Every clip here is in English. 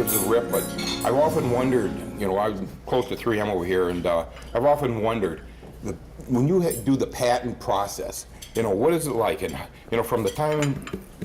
give the rip, but I've often wondered, I'm close to 3M over here, and I've often wondered, when you do the patent process, what is it like? And, from the time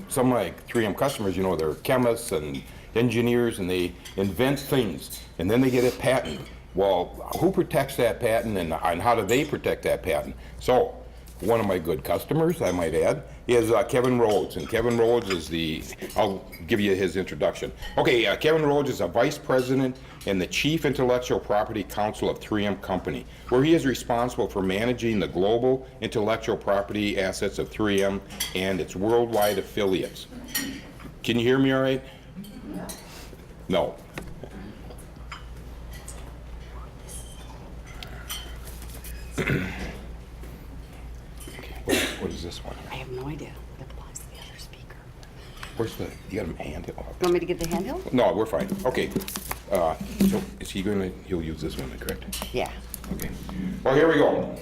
some like 3M customers, they're chemists and engineers, and they invent things, and then they get a patent. Well, who protects that patent, and how do they protect that patent? So, one of my good customers, I might add, is Kevin Rhodes. And Kevin Rhodes is I'll give you his introduction. Okay, Kevin Rhodes is a vice president and the chief intellectual property counsel of 3M Company, where he is responsible for managing the global intellectual property assets of 3M and its worldwide affiliates. Can you hear me all right? No. What is this one? I have no idea. That belongs to the other speaker. Where's you got a handheld? You want me to get the handheld? No, we're fine. Okay. So is he'll use this one, correct? Yeah. Okay. Well, here we go.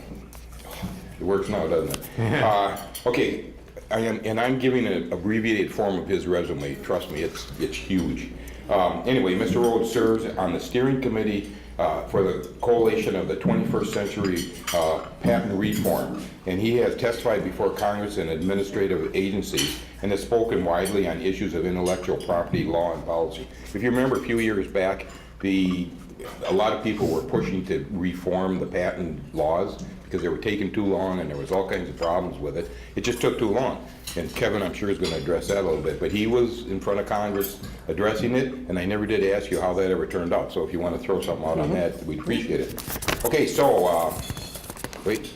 It works now, doesn't it? Okay. I'm giving an abbreviated form of his resume. Trust me, it's huge. Anyway, Mr. Rhodes serves on the steering committee for the coalition of the 21st century patent reform, and he has testified before Congress and administrative agencies and has spoken widely on issues of intellectual property law and policy. If you remember a few years back, a lot of people were pushing to reform the patent laws because they were taking too long and there was all kinds of problems with it. It just took too long. And Kevin, I'm sure, is going to address that a little bit. But he was in front of Congress addressing it, and I never did ask you how that ever turned out. So if you want to throw something out on that, we'd appreciate it. Okay, so, wait.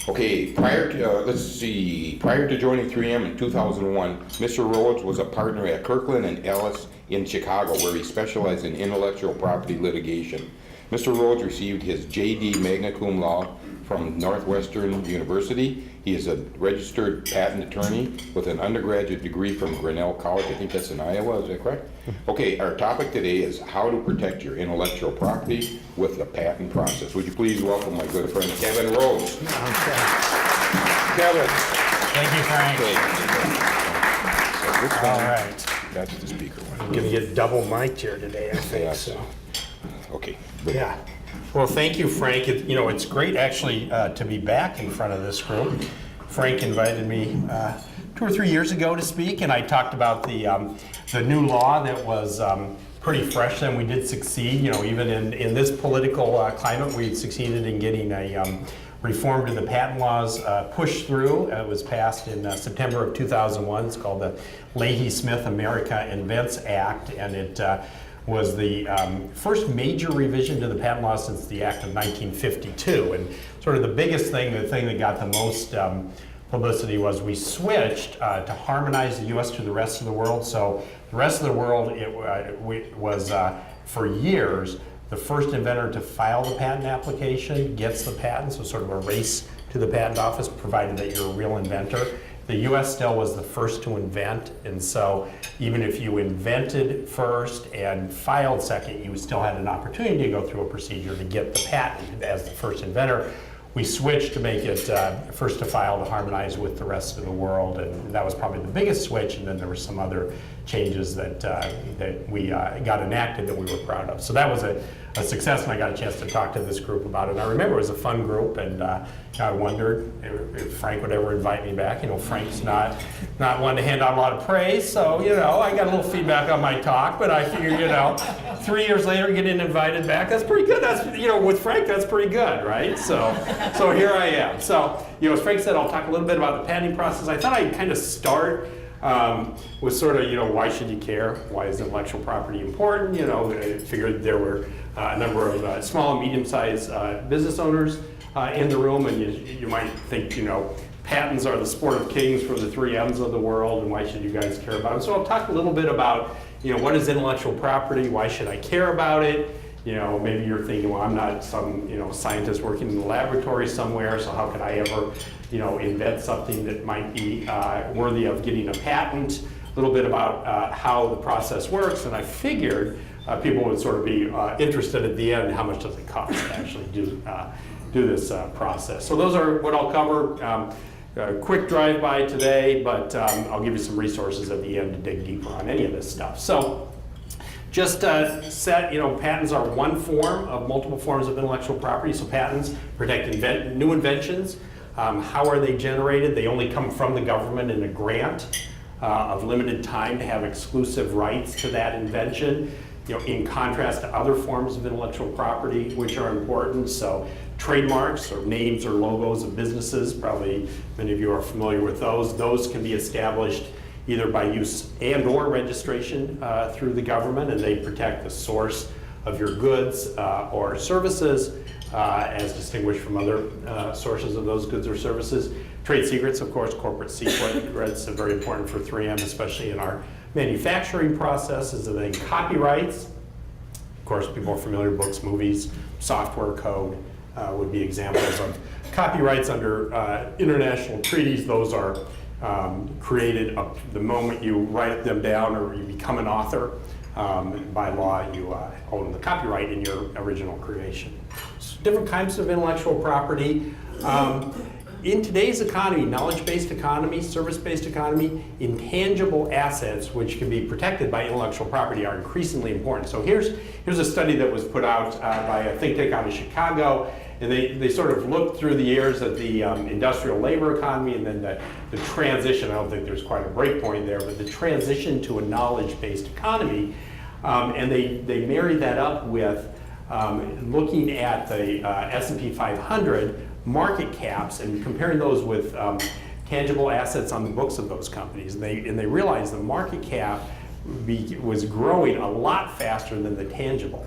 Okay, prior to joining 3M in 2001, Mr. Rhodes was a partner at Kirkland & Ellis in Chicago, where he specialized in intellectual property litigation. Mr. Rhodes received his J.D. magna cum laude from Northwestern University. He is a registered patent attorney with an undergraduate degree from Grinnell College. I think that's in Iowa, is that correct? Okay, our topic today is how to protect your intellectual property with the patent process. Would you please welcome my good friend, Kevin Rhodes. Okay. Kevin. Thank you, Frank. Okay. So all right. That's the speaker one. I'm going to get double mic'd here today, I think. Yes. So. Okay. Yeah. Well, thank you, Frank. It's great actually to be back in front of this group. Frank invited me 2 or 3 years ago to speak, and I talked about the new law that was pretty fresh then. We did succeed, even in this political climate, we succeeded in getting a reform to the patent laws pushed through. It was passed in September of 2001. It's called the Leahy-Smith America Invents Act, and it was the first major revision to the patent law since the Act of 1952. And sort of the biggest thing, the thing that got the most publicity was we switched to harmonize the U.S. to the rest of the world. So the rest of the world, it was for years, the first inventor to file the patent application gets the patent, so sort of a race to the patent office, provided that you're a real inventor. The U.S. still was the first to invent, and so even if you invented first and filed second, you still had an opportunity to go through a procedure to get the patent as the first inventor. We switched to make it first to file to harmonize with the rest of the world, and that was probably the biggest switch, and then there were some other changes that we got enacted that we were proud of. So that was a success, and I got a chance to talk to this group about it. And I remember it was a fun group, and I wondered if Frank would ever invite me back. Frank's not one to hand out a lot of praise, so I got a little feedback on my talk, but I figured 3 years later getting invited back, that's pretty good. That's with Frank, that's pretty good, right? So here I am. So as Frank said, I'll talk a little bit about the patenting process. I thought I'd kind of start with sort of, why should you care? Why is intellectual property important? I figured there were a number of small and medium-sized business owners in the room, and you might think, patents are the sport of kings for the 3Ms of the world, and why should you guys care about them? So I'll talk a little bit about, what is intellectual property? Why should I care about it? Maybe you're thinking, well, I'm not some, scientist working in the laboratory somewhere, so how could I ever, invent something that might be worthy of getting a patent? A little bit about how the process works, and I figured people would sort of be interested at the end, how much does it cost to actually do this process. So those are what I'll cover. quick drive-by today, but I'll give you some resources at the end to dig deeper on any of this stuff. So just patents are one form of multiple forms of intellectual property. So patents protect new inventions. How are they generated? They only come from the government in a grant of limited time to have exclusive rights to that invention. In contrast to other forms of intellectual property, which are important. So trademarks or names or logos of businesses, probably many of you are familiar with those. Those can be established either by use and or registration through the government, and they protect the source of your goods or services as distinguished from other sources of those goods or services. Trade secrets, of course, corporate secrets are very important for 3M, especially in our manufacturing processes. And then copyrights, of course, people are familiar with books, movies, software code would be examples of copyrights under international treaties. Those are created up the moment you write them down or you become an author. By law, you own the copyright in your original creation. So different kinds of intellectual property. In today's economy, knowledge-based economy, service-based economy, intangible assets which can be protected by intellectual property are increasingly important. So here's a study that was put out by a think tank out of Chicago, and they sort of looked through the years of the industrial labor economy and then the transition. I don't think there's quite a break point there, but the transition to a knowledge-based economy, and they married that up with looking at the S&P 500 market caps and comparing those with tangible assets on the books of those companies. And they realized the market cap was growing a lot faster than the tangible.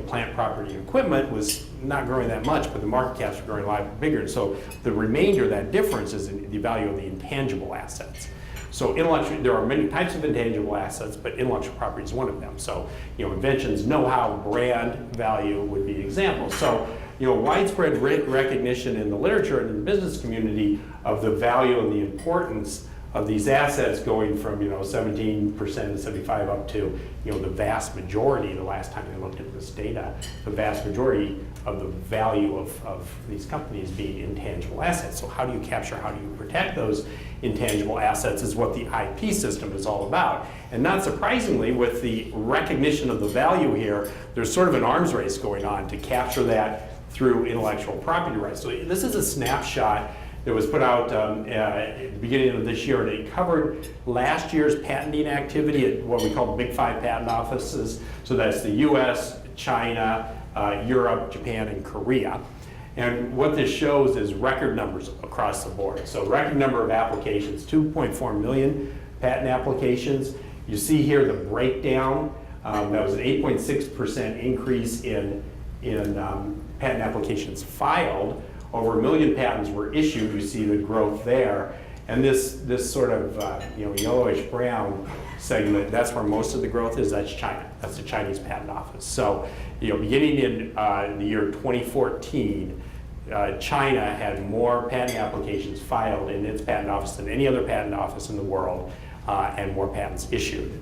Plant, property, and equipment was not growing that much, but the market caps were growing a lot bigger. And so the remainder, that difference, is in the value of the intangible assets. So there are many types of intangible assets, but intellectual property is one of them. So inventions, know-how, brand value would be examples. So widespread recognition in the literature and in the business community of the value and the importance of these assets going from 17% to 75 up to the vast majority, the last time they looked at this data, the vast majority of the value of these companies being intangible assets. So how do you capture, how do you protect those intangible assets is what the IP system is all about. And not surprisingly, with the recognition of the value here, there's sort of an arms race going on to capture that through intellectual property rights. So this is a snapshot that was put out at the beginning of this year, and it covered last year's patenting activity at what we call the Big Five patent offices. So that's the US, China, Europe, Japan, and Korea. And what this shows is record numbers across the board. So record number of applications, 2.4 million patent applications. You see here the breakdown. That was an 8.6% increase in patent applications filed. Over 1 million patents were issued. You see the growth there. And this sort of yellowish brown segment, that's where most of the growth is. That's China. That's the Chinese patent office. So beginning in the year 2014, China had more patent applications filed in its patent office than any other patent office in the world, and more patents issued.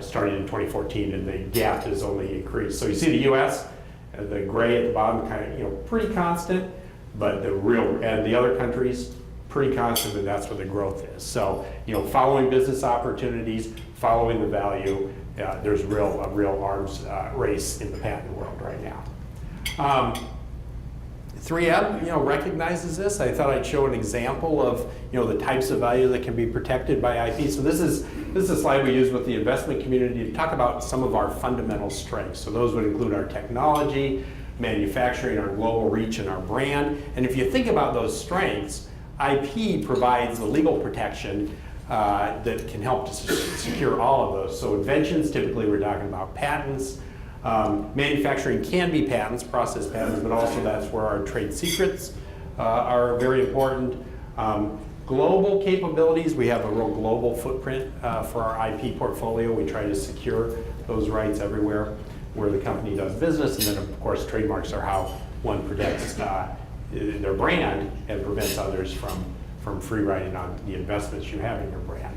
Started in 2014, and the gap has only increased. So you see the U.S., the gray at the bottom, kind of pretty constant, but the other countries pretty constant, and that's where the growth is. So following business opportunities, following the value, there's a real arms race in the patent world right now. 3M, recognizes this. I thought I'd show an example of, the types of value that can be protected by IP. So this is a slide we use with the investment community to talk about some of our fundamental strengths. So those would include our technology, manufacturing, our global reach, and our brand. And if you think about those strengths, IP provides the legal protection that can help to secure all of those. So inventions, typically we're talking about patents. Manufacturing can be patents, process patents, but also that's where our trade secrets are very important. Global capabilities, we have a real global footprint for our IP portfolio. We try to secure those rights everywhere where the company does business. And then, of course, trademarks are how one protects their brand and prevents others from free riding on the investments you have in your brand.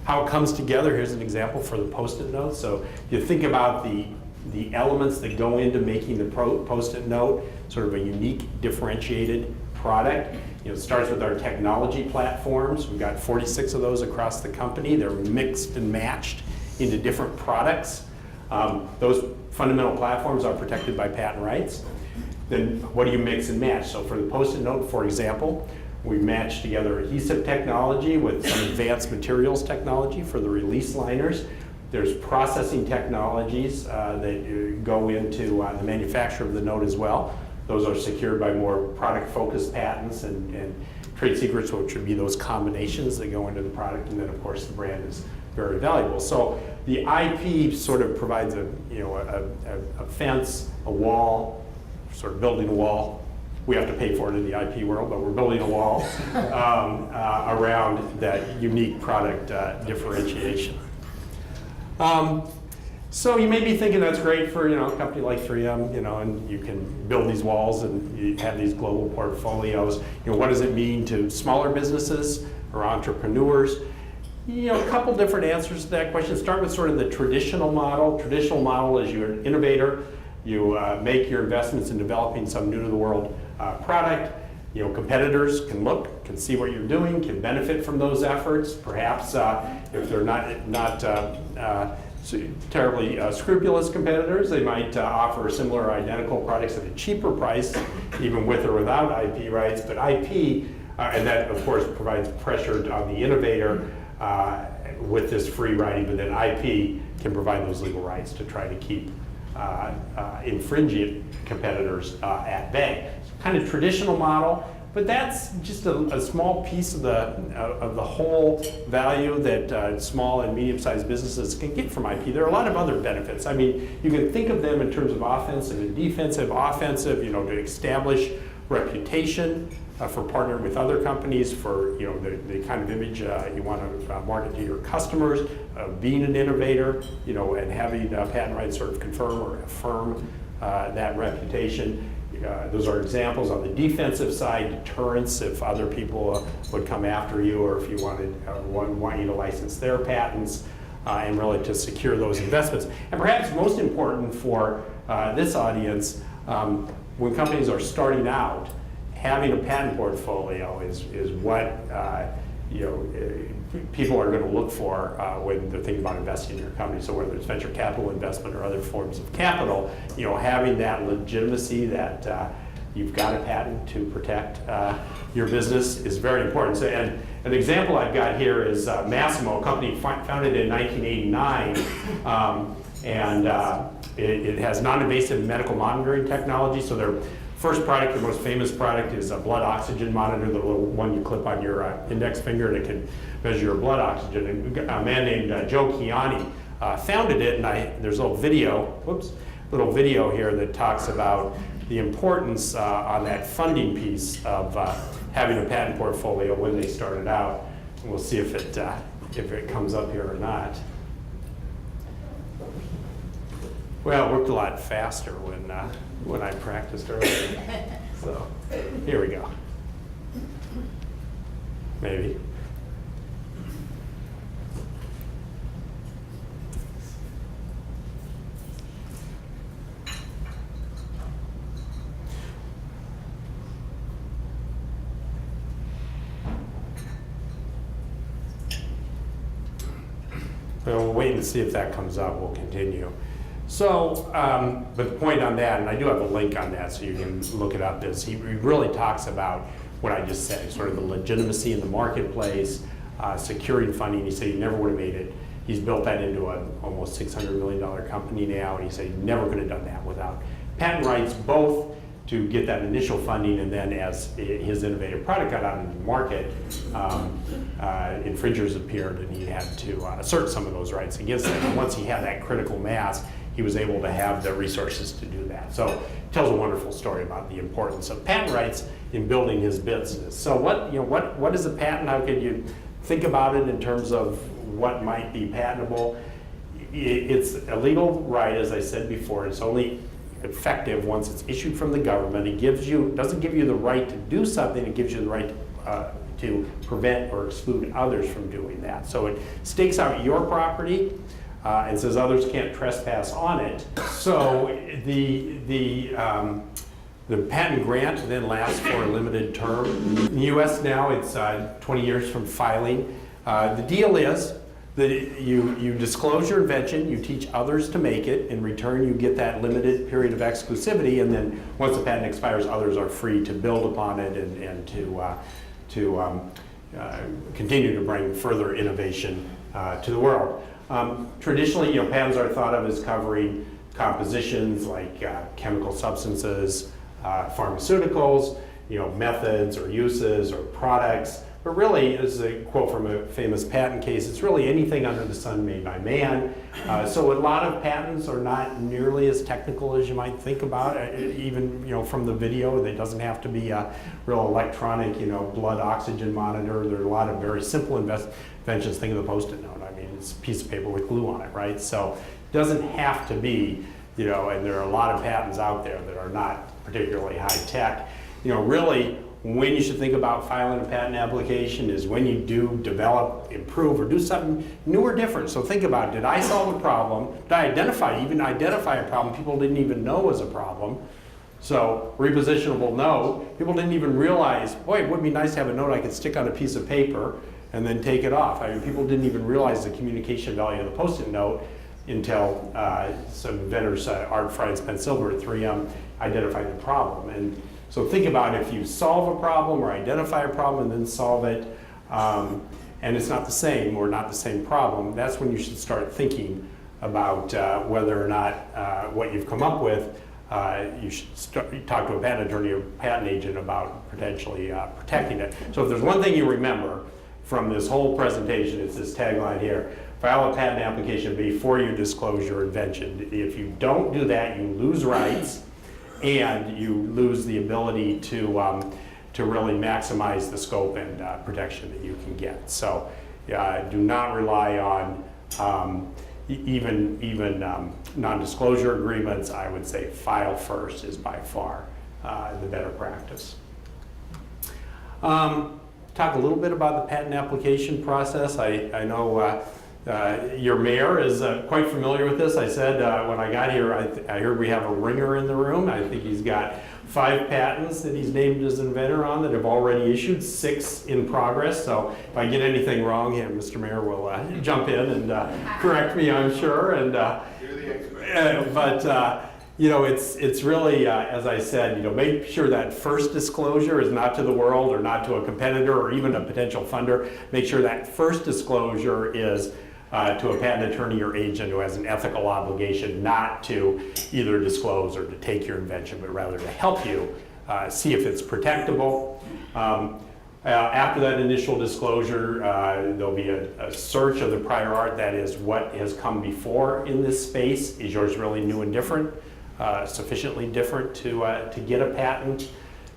How it comes together, here's an example for the Post-it note. So you think about the elements that go into making the Post-it note, sort of a unique, differentiated product. It starts with our technology platforms. We've got 46 of those across the company. They're mixed and matched into different products. Those fundamental platforms are protected by patent rights. Then what do you mix and match? So for the Post-it note, for example, we matched together adhesive technology with some advanced materials technology for the release liners. There's processing technologies that go into the manufacture of the note as well. Those are secured by more product-focused patents and trade secrets, which would be those combinations that go into the product. And then, of course, the brand is very valuable. So the IP sort of provides a fence, a wall, sort of building a wall. We have to pay for it in the IP world, but we're building a wall around that unique product differentiation. So you may be thinking that's great for a company like 3M, and you can build these walls and you have these global portfolios. What does it mean to smaller businesses or entrepreneurs? A couple different answers to that question. Start with sort of the traditional model. Traditional model is you're an innovator. You make your investments in developing some new to the world product. Competitors can see what you're doing, can benefit from those efforts. Perhaps if they're not terribly scrupulous competitors, they might offer similar identical products at a cheaper price, even with or without IP rights. But IP, and that of course provides pressure on the innovator with this free writing, but then IP can provide those legal rights to try to keep infringing competitors at bay. Kind of traditional model, but that's just a small piece of the whole value that small and medium-sized businesses can get from IP. There are a lot of other benefits. I mean, you can think of them in terms of offensive and defensive. Offensive, to establish reputation for partnering with other companies, for the kind of image you want to market to your customers, being an innovator, and having patent rights sort of confirm or affirm that reputation. Those are examples. On the defensive side, deterrence, if other people would come after you, or if you want you to license their patents, and really to secure those investments. And perhaps most important for this audience, when companies are starting out, having a patent portfolio is what people are going to look for when they're thinking about investing in your company. So whether it's venture capital investment or other forms of capital, having that legitimacy that you've got a patent to protect your business is very important. So, and an example I've got here is Massimo, a company founded in 1989, and it has non-invasive medical monitoring technology. So their first product, their most famous product, is a blood oxygen monitor, the little one you clip on your index finger, and it can measure your blood oxygen. And a man named Joe Chiani founded it, and there's a little video here that talks about the importance on that funding piece of having a patent portfolio when they started out. And we'll see if it comes up here or not. Well, it worked a lot faster when I practiced earlier. So here we go. Maybe. Well, we'll wait and see if that comes up. We'll continue. So, but the point on that, and I do have a link on that so you can look it up, is he really talks about what I just said, sort of the legitimacy in the marketplace, securing funding. He said he never would have made it. He's built that into an almost $600 million company now, and he said he never could have done that without patent rights, both to get that initial funding, and then as his innovative product got out into the market, infringers appeared, and he had to assert some of those rights against them. And once he had that critical mass, he was able to have the resources to do that. So it tells a wonderful story about the importance of patent rights in building his business. So what is a patent? How can you think about it in terms of what might be patentable? It's a legal right, as I said before. It's only effective once it's issued from the government. It doesn't give you the right to do something, it gives you the right to prevent or exclude others from doing that. So it stakes out your property and says others can't trespass on it. So the The patent grant then lasts for a limited term. In the US now, it's 20 years from filing. The deal is that you disclose your invention, you teach others to make it. In return, you get that limited period of exclusivity, and then once the patent expires, others are free to build upon it and to continue to bring further innovation to the world. Traditionally, patents are thought of as covering compositions like chemical substances, pharmaceuticals, methods or uses or products. But really, as a quote from a famous patent case, it's really anything under the sun made by man. So a lot of patents are not nearly as technical as you might think about. Even from the video, it doesn't have to be a real electronic, blood oxygen monitor. There are a lot of very simple inventions. Think of the Post-it note. I mean, it's a piece of paper with glue on it, right? So it doesn't have to be, and there are a lot of patents out there that are not particularly high tech. Really, when you should think about filing a patent application is when you do develop, improve, or do something new or different. So think about, did I solve a problem? Did I identify a problem people didn't even know was a problem? So repositionable note, people didn't even realize, boy, it would be nice to have a note I could stick on a piece of paper and then take it off. I mean, people didn't even realize the communication value of the Post-it note until some inventors, Art Fry and Spence Silver at 3M, identified the problem. And so think about if you solve a problem or identify a problem and then solve it, and it's not the same or not the same problem, that's when you should start thinking about whether or not what you've come up with, you should talk to a patent attorney or patent agent about potentially protecting it. So if there's one thing you remember from this whole presentation, it's this tagline here: file a patent application before you disclose your invention. If you don't do that, you lose rights and you lose the ability to really maximize the scope and protection that you can get. So do not rely on even non-disclosure agreements. I would say file first is by far the better practice. Talk a little bit about the patent application process. I know your mayor is quite familiar with this. I said when I got here, I heard we have a ringer in the room. I think he's got 5 patents that he's named as inventor on that have already issued, 6 in progress. So if I get anything wrong, Mr. Mayor will jump in and correct me, I'm sure. And it's really, as I said, make sure that first disclosure is not to the world or not to a competitor or even a potential funder. Make sure that first disclosure is to a patent attorney or agent who has an ethical obligation not to either disclose or to take your invention, but rather to help you see if it's protectable. After that initial disclosure, there'll be a search of the prior art. That is, what has come before in this space. Is yours really new and different, sufficiently different to get a patent?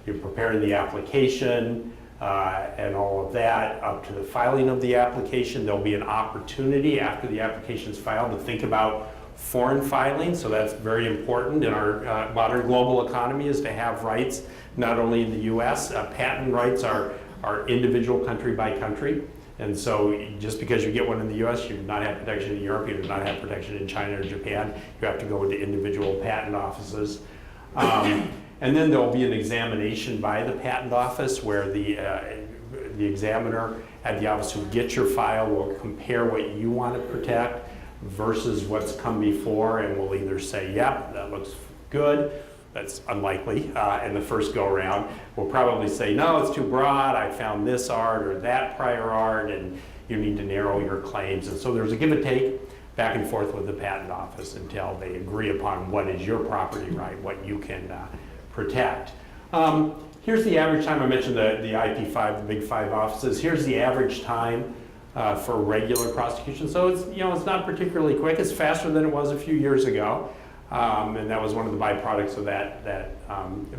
You're preparing the application and all of that up to the filing of the application. There'll be an opportunity after the application is filed to think about foreign filing. So that's very important in our modern global economy, is to have rights not only in the US. Patent rights are individual country by country. And so just because you get one in the US, you do not have protection in Europe, you do not have protection in China or Japan. You have to go into individual patent offices. And then there'll be an examination by the patent office where the examiner at the office who gets your file will compare what you want to protect versus what's come before, and will either say, yep, that looks good. That's unlikely in the first go around. We'll probably say, no, it's too broad. I found this art or that prior art, and you need to narrow your claims. And so there's a give and take back and forth with the patent office until they agree upon what is your property right, what you can protect. Here's the average time. I mentioned the IP5, the big 5 offices. Here's the average time for regular prosecution. So it's not particularly quick. It's faster than it was a few years ago. And that was one of the byproducts of that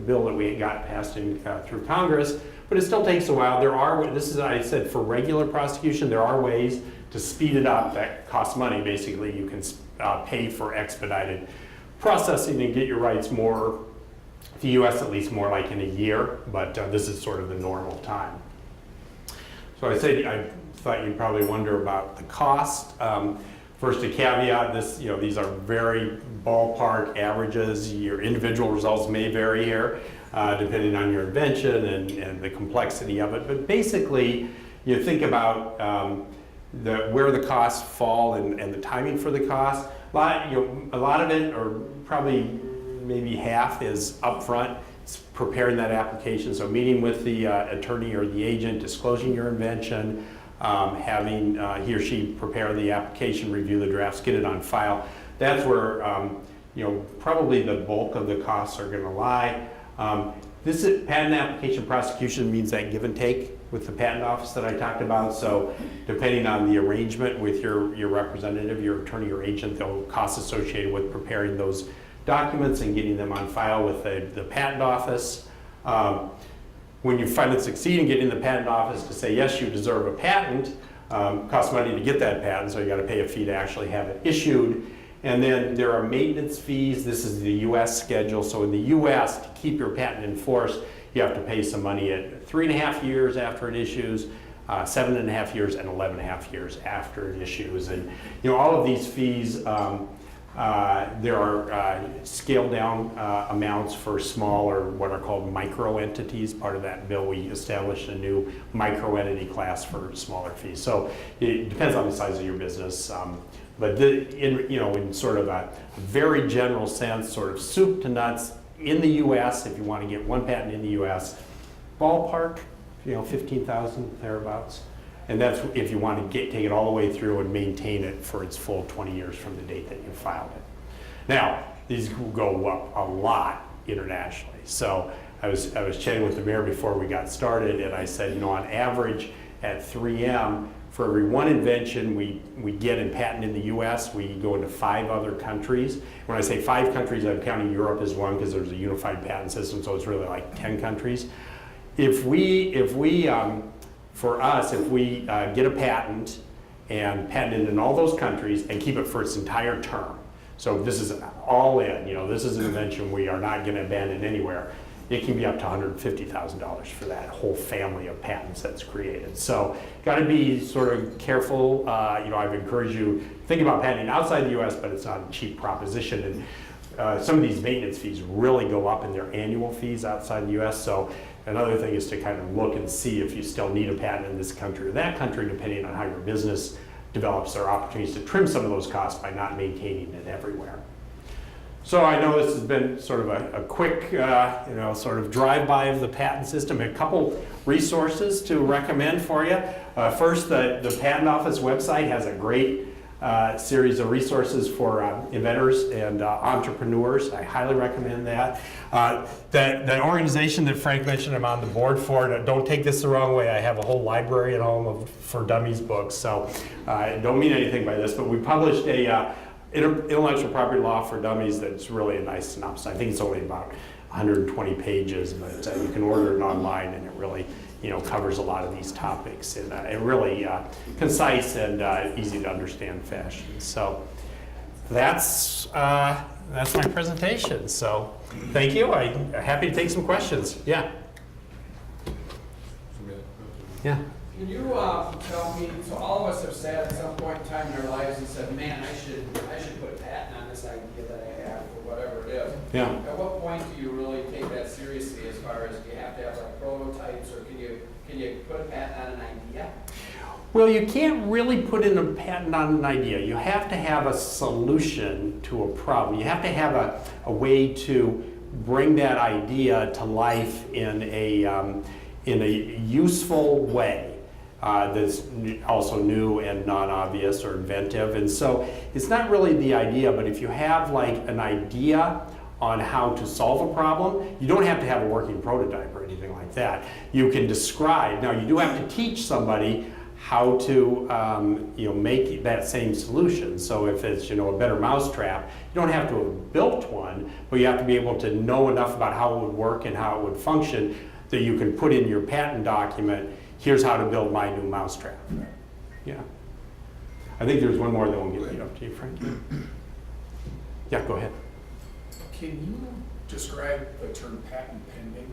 bill that we got passed through Congress. But it still takes a while. I said, for regular prosecution, there are ways to speed it up that cost money. Basically, you can pay for expedited processing and get your rights more, the US at least, more like in a year. But this is sort of the normal time. So I thought you'd probably wonder about the cost. First, a caveat, these are very ballpark averages. Your individual results may vary here, depending on your invention and the complexity of it. But basically, you think about where the costs fall and the timing for the cost. A lot of it, or probably maybe half, is upfront. It's preparing that application, so meeting with the attorney or the agent, disclosing your invention, having he or she prepare the application, review the drafts, get it on file. That's where probably the bulk of the costs are going to lie. This patent application prosecution means that give and take with the patent office that I talked about. So depending on the arrangement with your representative, your attorney or agent, there will costs associated with preparing those documents and getting them on file with the patent office. When you finally succeed in getting the patent office to say, yes, you deserve a patent, costs money to get that patent, so you got to pay a fee to actually have it issued. And then there are maintenance fees. This is the US schedule. So in the US, to keep your patent enforced, you have to pay some money at 3.5 years after it issues, 7.5 years, and 11.5 years after it issues. And all of these fees, there are scaled down amounts for smaller, what are called micro entities. Part of that bill, we established a new micro entity class for smaller fees. So it depends on the size of your business. But in sort of a very general sense, sort of soup to nuts, in the U.S., if you want to get one patent in the U.S., ballpark, 15,000 thereabouts. And that's if you want to take it all the way through and maintain it for its full 20 years from the date that you filed it. Now, these go up a lot internationally. So I was chatting with the mayor before we got started, and I said, on average at 3M, for every one invention we get in patent in the US, we go into 5 other countries. When I say 5 countries, I'm counting Europe as one because there's a unified patent system, so it's really like 10 countries. If we get a patent and patent it in all those countries and keep it for its entire term, so this is all in, this is an invention we are not going to abandon anywhere, it can be up to $150,000 for that whole family of patents that's created. So got to be sort of careful. I've encouraged you to think about patenting outside the US, but it's not a cheap proposition. And some of these maintenance fees really go up in their annual fees outside the US. So another thing is to kind of look and see if you still need a patent in this country or that country, depending on how your business develops. There are opportunities to trim some of those costs by not maintaining it everywhere. So I know this has been sort of a quick, sort of drive-by of the patent system. A couple resources to recommend for you. First, the Patent Office website has a great series of resources for inventors and entrepreneurs. I highly recommend that. That organization that Frank mentioned, I'm on the board for. Don't take this the wrong way. I have a whole library at home of For Dummies books, so I don't mean anything by this, but we published a intellectual property law for dummies that's really a nice synopsis. I think it's only about 120 pages, but you can order it online, and it really covers a lot of these topics in a really concise and easy to understand fashion. So that's my presentation. So thank you. I'm happy to take some questions. Yeah. Yeah. Can you tell me, so all of us have sat at some point in time in our lives and said, man, I should put a patent on this idea that I have, or whatever it is. Yeah. At what point do you really take that seriously, as far as you have to have like prototypes, or can you put a patent on an idea? Well, you can't really put in a patent on an idea. You have to have a solution to a problem. You have to have a way to bring that idea to life in a useful way. That's also new and non-obvious or inventive. And so it's not really the idea, but if you have like an idea on how to solve a problem, you don't have to have a working prototype or anything like that. You can describe. Now you do have to teach somebody how to make that same solution. So if it's a better mousetrap, you don't have to have built one, but you have to be able to know enough about how it would work and how it would function that you can put in your patent document, here's how to build my new mousetrap. Yeah. I think there's one more that won't get up to you, Frank. Yeah, go ahead. Can you describe the term patent pending?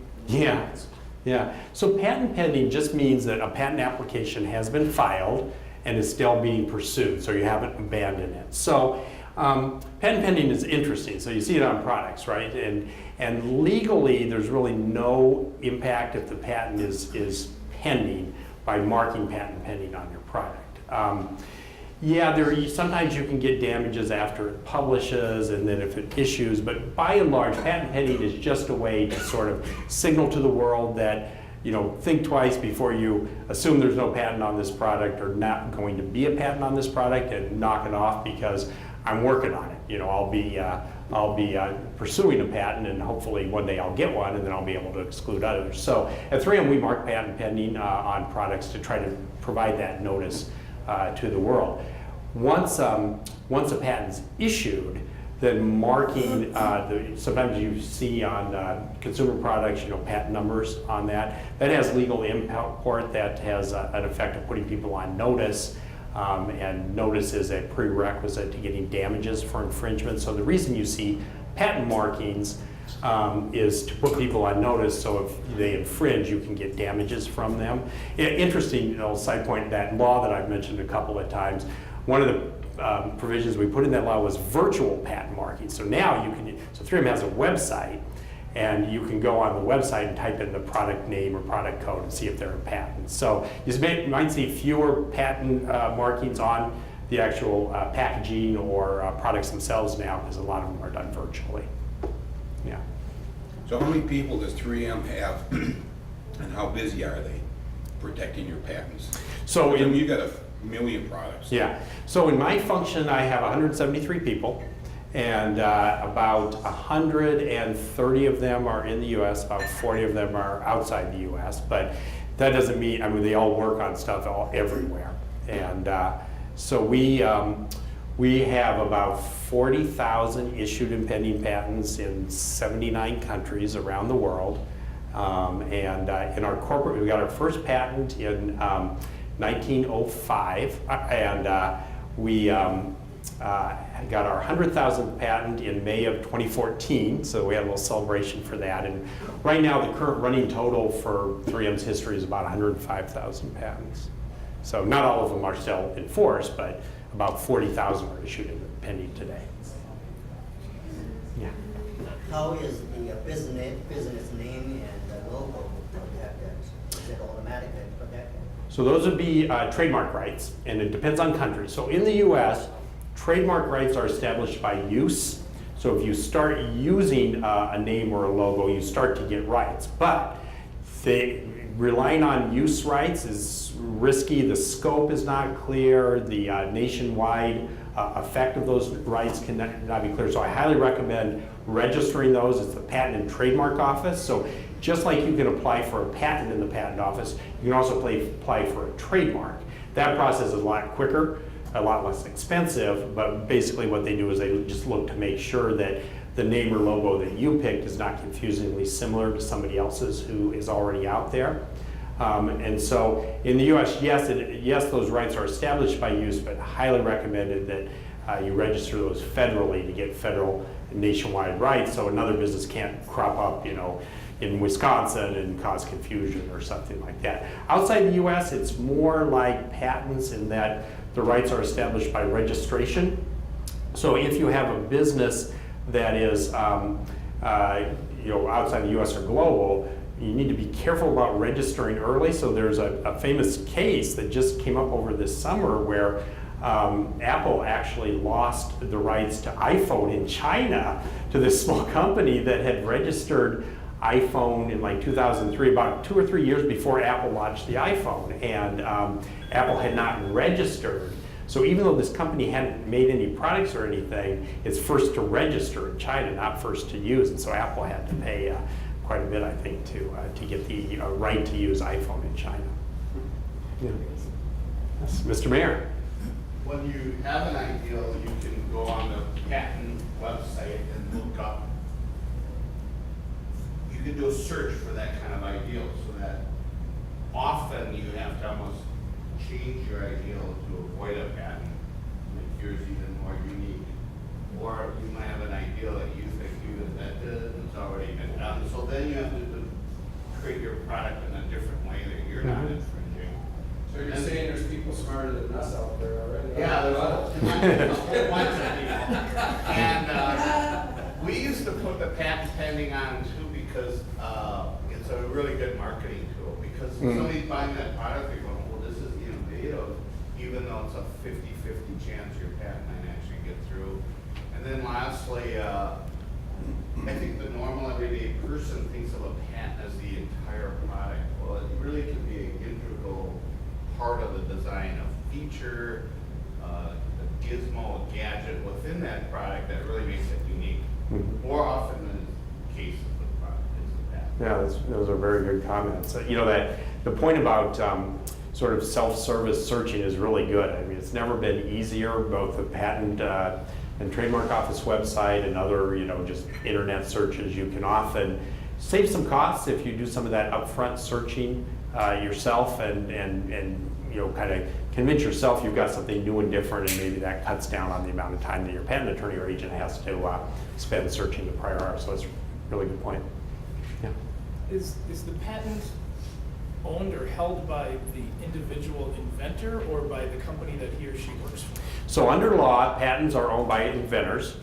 Yeah. So patent pending just means that a patent application has been filed and is still being pursued, so you haven't abandoned it. So patent pending is interesting. So you see it on products, right? And legally, there's really no impact if the patent is pending by marking patent pending on your product. Yeah, sometimes you can get damages after it publishes and then if it issues, but by and large, patent pending is just a way to sort of signal to the world that, think twice before you assume there's no patent on this product or not going to be a patent on this product and knock it off because I'm working on it. I'll be pursuing a patent and hopefully one day I'll get one and then I'll be able to exclude others. So at 3M we mark patent pending on products to try to provide that notice to the world. Once a patent's issued, then marking, sometimes you see on consumer products, patent numbers on that. That has legal import, that has an effect of putting people on notice, and notice is a prerequisite to getting damages for infringement. So the reason you see patent markings is to put people on notice, so if they infringe, you can get damages from them. Interesting, side point, that law that I've mentioned a couple of times, one of the provisions we put in that law was virtual patent marking. So now so 3M has a website, and you can go on the website and type in the product name or product code and see if they're a patent. So you might see fewer patent markings on the actual packaging or products themselves now, because a lot of them are done virtually. Yeah. So how many people does 3M have, and how busy are they protecting your patents? So you got a million products. Yeah. So in my function, I have 173 people, and about 130 of them are in the U.S., about 40 of them are outside the U.S., but that doesn't mean, they all work on stuff everywhere. And so we have about 40,000 issued and pending patents in 79 countries around the world. And in our corporate, we got our first patent in 1905, and we got our 100,000th patent in May of 2014, so we had a little celebration for that. And right now, the current running total for 3M's history is about 105,000 patents. So not all of them are still in force, but about 40,000 are issued and pending today. Yeah. How is the business name and the logo protected? Is it automatically protected? So those would be trademark rights, and it depends on country. So in the US, trademark rights are established by use. So if you start using a name or a logo, you start to get rights. But relying on use rights is risky. The scope is not clear. The nationwide effect of those rights cannot be clear. So I highly recommend registering those. It's the Patent and Trademark Office. So just like you can apply for a patent in the patent office, you can also apply for a trademark. That process is a lot quicker, a lot less expensive, but basically what they do is they just look to make sure that the name or logo that you picked is not confusingly similar to somebody else's who is already out there. And so in the US, yes, those rights are established by use, but highly recommended that you register those federally to get federal nationwide rights, so another business can't crop up, in Wisconsin and cause confusion or something like that. Outside the US, it's more like patents in that the rights are established by registration. So if you have a business that is outside the US or global, you need to be careful about registering early. So there's a famous case that just came up over this summer where Apple actually lost the rights to iPhone in China to this small company that had registered iPhone in like 2003, about 2 or 3 years before Apple launched the iPhone, and Apple had not registered. So even though this company hadn't made any products or anything, it's first to register in China, not first to use, and so Apple had to pay quite a bit, I think, to get the right to use iPhone in China. Yeah. Yes, Mr. Mayor. When you have an ideal, you can go on the patent website and look up. You can do a search for that kind of ideal, so that often you have to almost change your ideal to avoid a patent, make yours even more unique. Or you might have an ideal that you think you invented and it's already been done. So then you have to create your product in a different way that you're not infringing. So you're saying there's people smarter than us out there already? Yeah, there's a bunch of people. And we used to put the patent pending on too because it's a really good marketing tool. Because somebody's buying that product, they're going, well, this is innovative, even though it's a 50-50 chance your patent might actually get through. And then lastly, I think the normal everyday person thinks of a patent as the entire product. Well, it really can be an integral part of the design, a feature, a gizmo, a gadget within that product that really makes it unique. More often than the case of the product is the patent. Yeah, those are very good comments. You know, that the point about sort of self-service searching is really good. I mean, it's never been easier, both the patent and trademark office website and other, you know, just internet searches. You can often save some costs if you do some of that upfront searching yourself and you know, kind of convince yourself you've got something new and different, and maybe that cuts down on the amount of time that your patent attorney or agent has to spend searching the prior art. So it's a really good point. Yeah. Is the patent owned or held by the individual inventor or by the company that he or she works for? So under law, patents are owned by inventors,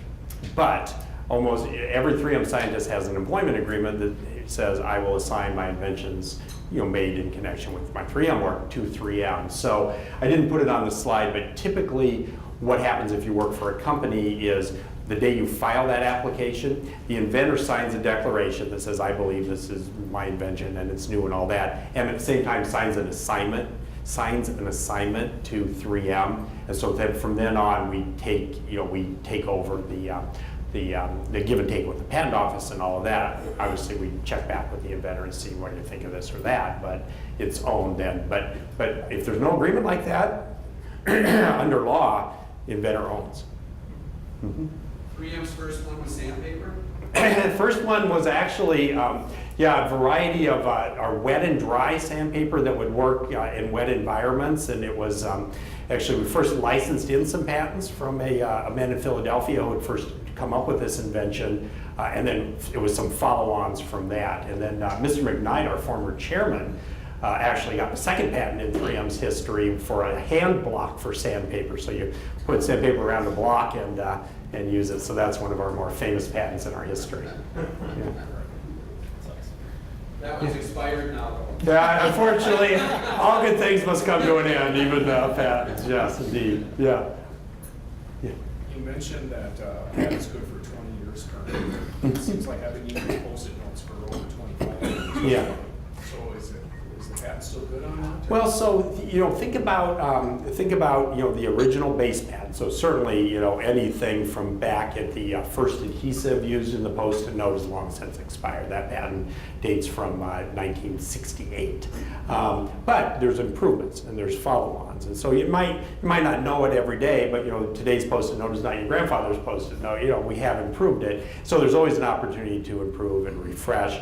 but almost every 3M scientist has an employment agreement that says I will assign my inventions, you know, made in connection with my 3M work to 3M. So I didn't put it on the slide, but typically what happens if you work for a company is the day you file that application, the inventor signs a declaration that says I believe this is my invention and it's new and all that, and at the same time signs an assignment to 3M. And so then from then on we take over the give and take with the patent office and all of that. Obviously we check back with the inventor and see what do you think of this or that, but it's owned then. But if there's no agreement like that, under law, the inventor owns. 3M's first one was sandpaper? The first one was actually, a variety of our wet and dry sandpaper that would work in wet environments. And it was actually, we first licensed in some patents from a man in Philadelphia who had first come up with this invention. And then it was some follow-ons from that. And then Mr. McKnight, our former chairman, actually got the second patent in 3M's history for a hand block for sandpaper. So you put sandpaper around the block and use it. So that's one of our more famous patents in our history. Yeah. That one's expired now, though. Yeah, unfortunately, all good things must come to an end, even patents. Yes, indeed. Yeah. You mentioned that patent's good for 20 years currently. It seems like I've been using Post-it notes for over 25 years. Yeah. So is the patent still good on that? Well, so think about the original base patent. So certainly anything from back at the first adhesive used in the Post-it note is long since expired. That patent dates from 1968. But there's improvements and there's follow-ons, and so you might not know it every day. But today's Post-it note is not your grandfather's Post-it note. We have improved it. So there's always an opportunity to improve and refresh.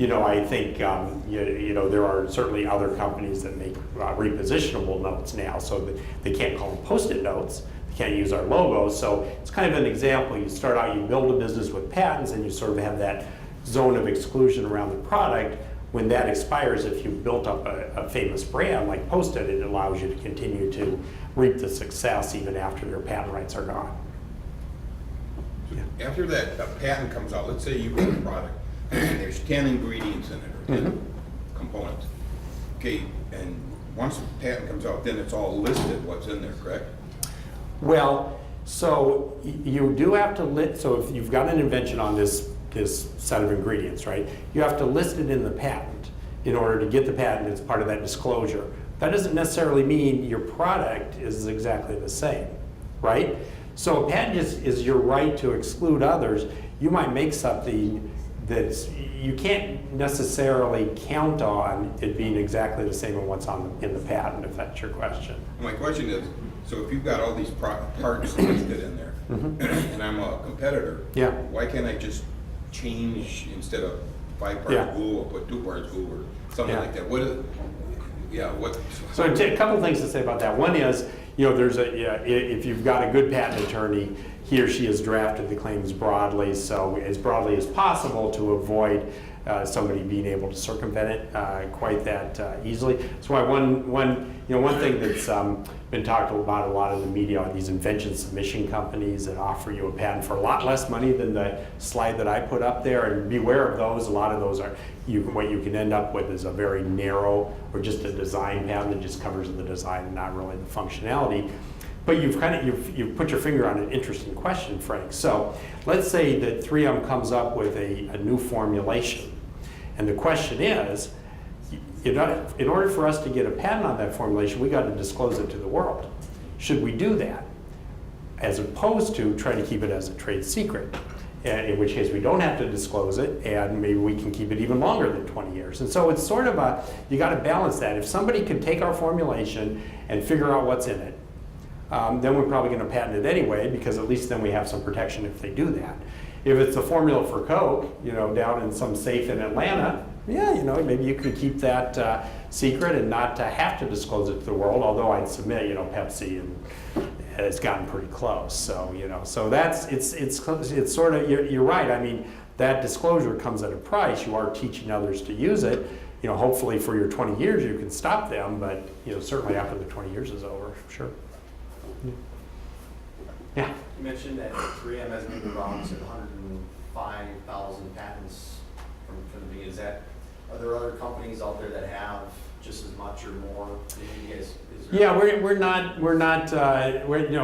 I think there are certainly other companies that make repositionable notes now, so that they can't call them Post-it notes. They can't use our logo. So it's kind of an example. You start out, you build a business with patents, and you sort of have that zone of exclusion around the product. When that expires, if you've built up a famous brand like Post-it, it allows you to continue to reap the success even after your patent rights are gone. After that patent comes out, let's say you get a product. There's 10 ingredients in it, or 10 components. Okay, and once the patent comes out, then it's all listed what's in there, correct? Well, so you do have to list, so if you've got an invention on this set of ingredients, right, you have to list it in the patent in order to get the patent as part of that disclosure. That doesn't necessarily mean your product is exactly the same, right? So a patent is your right to exclude others. You might make something that you can't necessarily count on it being exactly the same as what's in the patent, if that's your question. My question is, so if you've got all these parts listed in there, and I'm a competitor, Yeah. why can't I just change, instead of 5 parts Yeah. glue, I'll put 2 parts glue or something Yeah. like that? So a couple things to say about that. One is, if you've got a good patent attorney, he or she has drafted the claims broadly, so as broadly as possible to avoid somebody being able to circumvent it quite that easily. That's why one thing that's been talked about a lot in the media are these invention submission companies that offer you a patent for a lot less money than the slide that I put up there. And beware of those. A lot of those are what you can end up with is a very narrow or just a design patent that just covers the design and not really the functionality. But you've put your finger on an interesting question, Frank. So let's say that 3M comes up with a new formulation. And the question is, in order for us to get a patent on that formulation, we got to disclose it to the world. Should we do that? As opposed to trying to keep it as a trade secret, in which case we don't have to disclose it, and maybe we can keep it even longer than 20 years. And so it's sort of you got to balance that. If somebody could take our formulation and figure out what's in it, then we're probably going to patent it anyway, because at least then we have some protection if they do that. If it's a formula for Coke, down in some safe in Atlanta, yeah, maybe you can keep that secret and not have to disclose it to the world. Although I'd submit, Pepsi has gotten pretty close. So so it's sort of you're right. I mean, that disclosure comes at a price. You are teaching others to use it. Hopefully for your 20 years you can stop them, but certainly after the 20 years is over, sure. Yeah. You mentioned that 3M has moved around to 105,000 patents from the beginning. Are there other companies out there that have just as much or more than you guys? Yeah,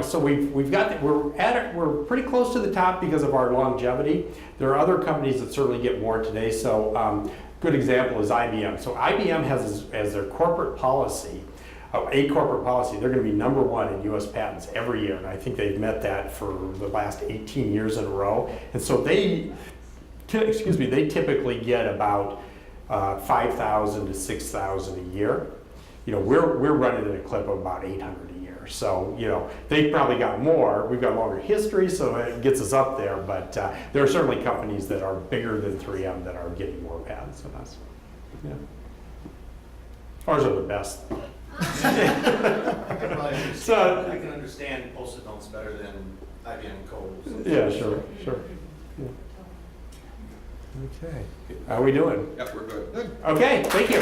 so we're pretty close to the top because of our longevity. There are other companies that certainly get more today. So good example is IBM. So IBM has as their corporate policy, they're going to be #1 in U.S. patents every year, and I think they've met that for the last 18 years in a row. And so they typically get about 5,000 to 6,000 a year. We're running at a clip of about 800 a year. So they've probably got more. We've got a longer history, so it gets us up there. But there are certainly companies that are bigger than 3M that are getting more patents than us. Yeah. Ours are the best. I can understand Post-it notes better than IBM codes. Yeah, sure. Yeah. Okay. How are we doing? Yep, we're good. Okay, thank you.